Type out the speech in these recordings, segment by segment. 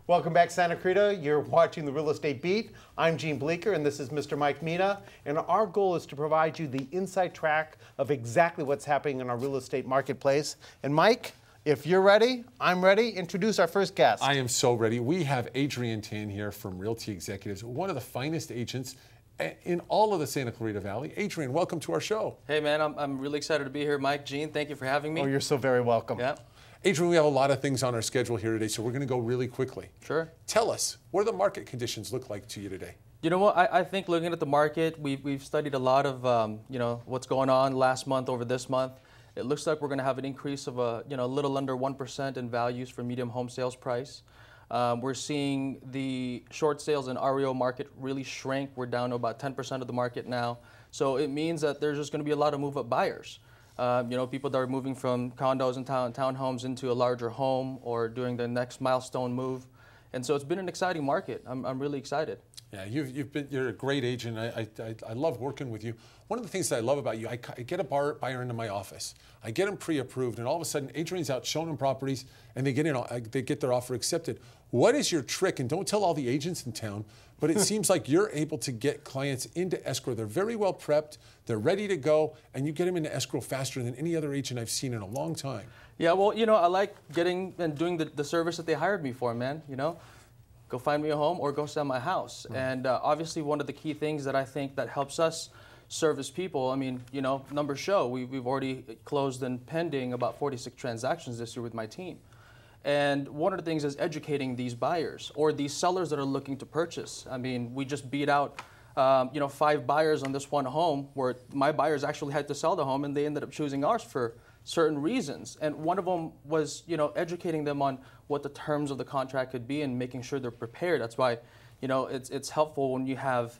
Welcome back, Santa Clarita. You're watching the Real Estate Beat. I'm Gene Bleeker, and this is Mr. Mike Meena. And our goal is to provide you the inside track of exactly what's happening in our real estate marketplace. And Mike, if you're ready, I'm ready. Introduce our first guest. I am so ready. We have Adrian Tan here from Realty Executives, one of the finest agents in all of the Santa Clarita Valley. Adrian, welcome to our show. Hey man, I'm really excited to be here. Mike, Gene, thank you for having me. Oh, you're so very welcome. Yeah. Adrian, we have a lot of things on our schedule here today, so we're going to go really quickly. Sure. Tell us, what do the market conditions look like to you today? You know what, I think looking at the market, we've studied a lot of what's going on last month over this month. It looks like we're going to have an increase of a little under 1% in values for medium home sales price. We're seeing the short sales and REO market really shrink. We're down to about 10% of the market now. So it means that there's just going to be a lot of move-up buyers. People that are moving from condos and townhomes into a larger home or doing the next milestone move. And so it's been an exciting market. I'm really excited. Yeah, you're a great agent. I love working with you. One of the things that I love about you, I get a buyer into my office. I get them pre-approved, and all of a sudden, Adrian's out showing them properties, and they get their offer accepted. What is your trick? And don't tell all the agents in town, but it seems like you're able to get clients into escrow. They're very well prepped, they're ready to go, and you get them into escrow faster than any other agent I've seen in a long time. Yeah, well, I like getting and doing the service that they hired me for, man. Go find me a home or go sell my house. Right. And obviously one of the key things that I think that helps us service people, numbers show. We've already closed and pending about 46 transactions this year with my team. And one of the things is educating these buyers or these sellers that are looking to purchase. We just beat out 5 buyers on this one home where my buyers actually had to sell the home and they ended up choosing ours for certain reasons. And one of them was, educating them on what the terms of the contract could be and making sure they're prepared. That's why, it's helpful when you have,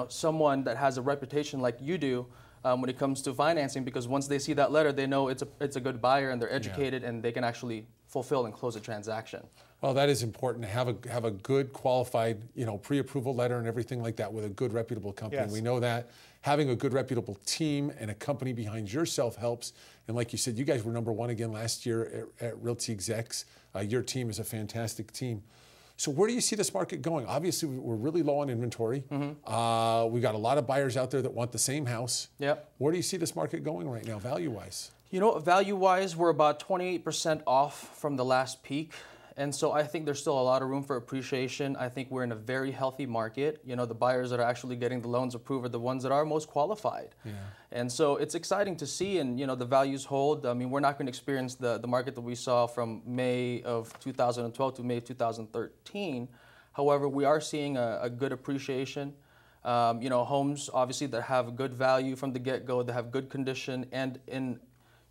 someone that has a reputation like you do when it comes to financing, because once they see that letter, they know it's a good buyer and they're educated and they can actually fulfill and close a transaction. Well, that is important to have a good qualified, pre-approval letter and everything like that with a good reputable company. Yes. We know that having a good reputable team and a company behind yourself helps. And like you said, you guys were ¡1 again last year at Realty Execs. Your team is a fantastic team. So where do you see this market going? Obviously, we're really low on inventory. Mm-hmm. We've got a lot of buyers out there that want the same house. Yep. Where do you see this market going right now, value-wise? Value-wise, we're about 28% off from the last peak. And so I think there's still a lot of room for appreciation. I think we're in a very healthy market. The buyers that are actually getting the loans approved are the ones that are most qualified. Yeah. And so it's exciting to see, and the values hold. We're not going to experience the market that we saw from May of 2012 to May of 2013. However, we are seeing a good appreciation. Homes obviously that have good value from the get-go, that have good condition, and in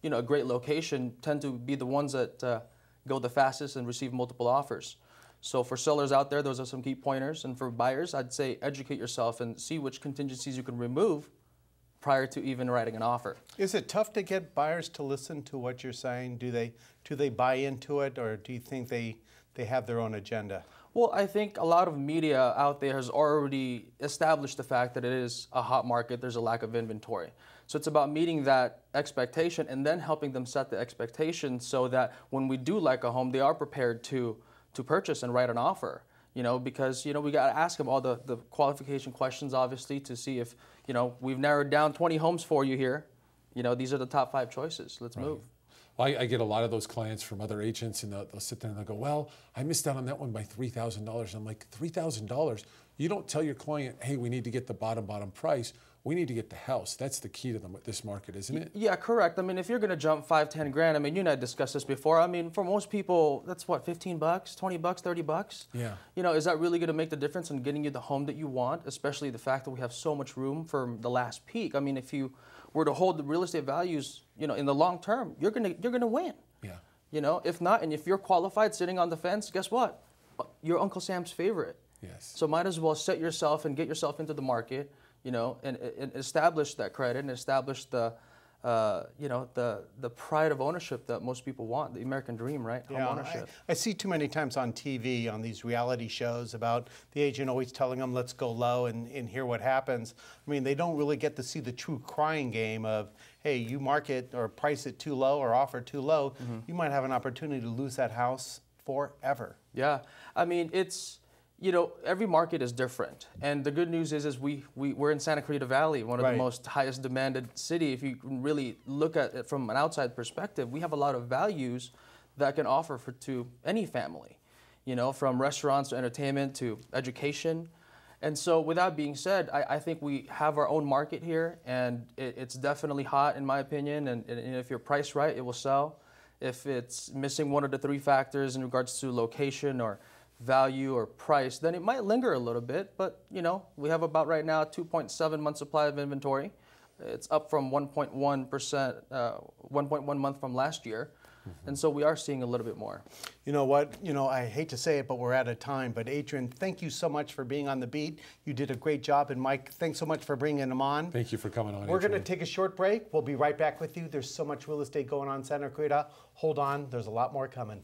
a great location tend to be the ones that go the fastest and receive multiple offers. So for sellers out there, those are some key pointers. And for buyers, I'd say educate yourself and see which contingencies you can remove prior to even writing an offer. Is it tough to get buyers to listen to what you're saying? Do they buy into it, or do you think they have their own agenda? Well, I think a lot of media out there has already established the fact that it is a hot market, there's a lack of inventory. So it's about meeting that expectation and then helping them set the expectation so that when we do like a home, they are prepared to purchase and write an offer. Because we got to ask them all the qualification questions, obviously, to see if, we've narrowed down 20 homes for you here. These are the top 5 choices. Let's move. Well, I get a lot of those clients from other agents, and they'll sit there and they'll go, well, I missed out on that one by $3,000. I'm like, $3,000? You don't tell your client, hey, we need to get the bottom price. We need to get the house. That's the key to this market, isn't it? Yeah, correct. If you're going to jump 5, 10 grand, you and I discussed this before. For most people, that's what, 15 bucks, 20 bucks, 30 bucks? Yeah. Is that really going to make the difference in getting you the home that you want, especially the fact that we have so much room for the last peak? If you were to hold the real estate values, in the long term, you're going to win. Yeah. If not, and if you're qualified sitting on the fence, guess what? You're Uncle Sam's favorite. Yes. So might as well set yourself and get yourself into the market, and establish that credit and establish the pride of ownership that most people want, the American dream, right? Yeah, home ownership. I see too many times on TV, on these reality shows, about the agent always telling them, let's go low and hear what happens. They don't really get to see the true crying game of, hey, you market or price it too low or offer too low, you might have an opportunity to lose that house forever. Yeah, I mean, it's, you know, every market is different. And the good news is we're in Santa Clarita Valley, one of the most highest demanded city. If you can really look at it from an outside perspective, we have a lot of values that can offer to any family, you know, from restaurants to entertainment to education. And so with that being said, I think we have our own market here, and it's definitely hot in my opinion. And if you're priced right, it will sell. If it's missing one of the three factors in regards to location or value or price, then it might linger a little bit. But, you know, we have about right now 2.7 months supply of inventory. It's up from 1.1 month from last year. And so we are seeing a little bit more. You know what? You know, I hate to say it, but we're out of time. But Adrian, thank you so much for being on the beat. You did a great job. And Mike, thanks so much for bringing him on. Thank you for coming on. We're going to take a short break. We'll be right back with you. There's so much real estate going on in Santa Clarita. Hold on. There's a lot more coming.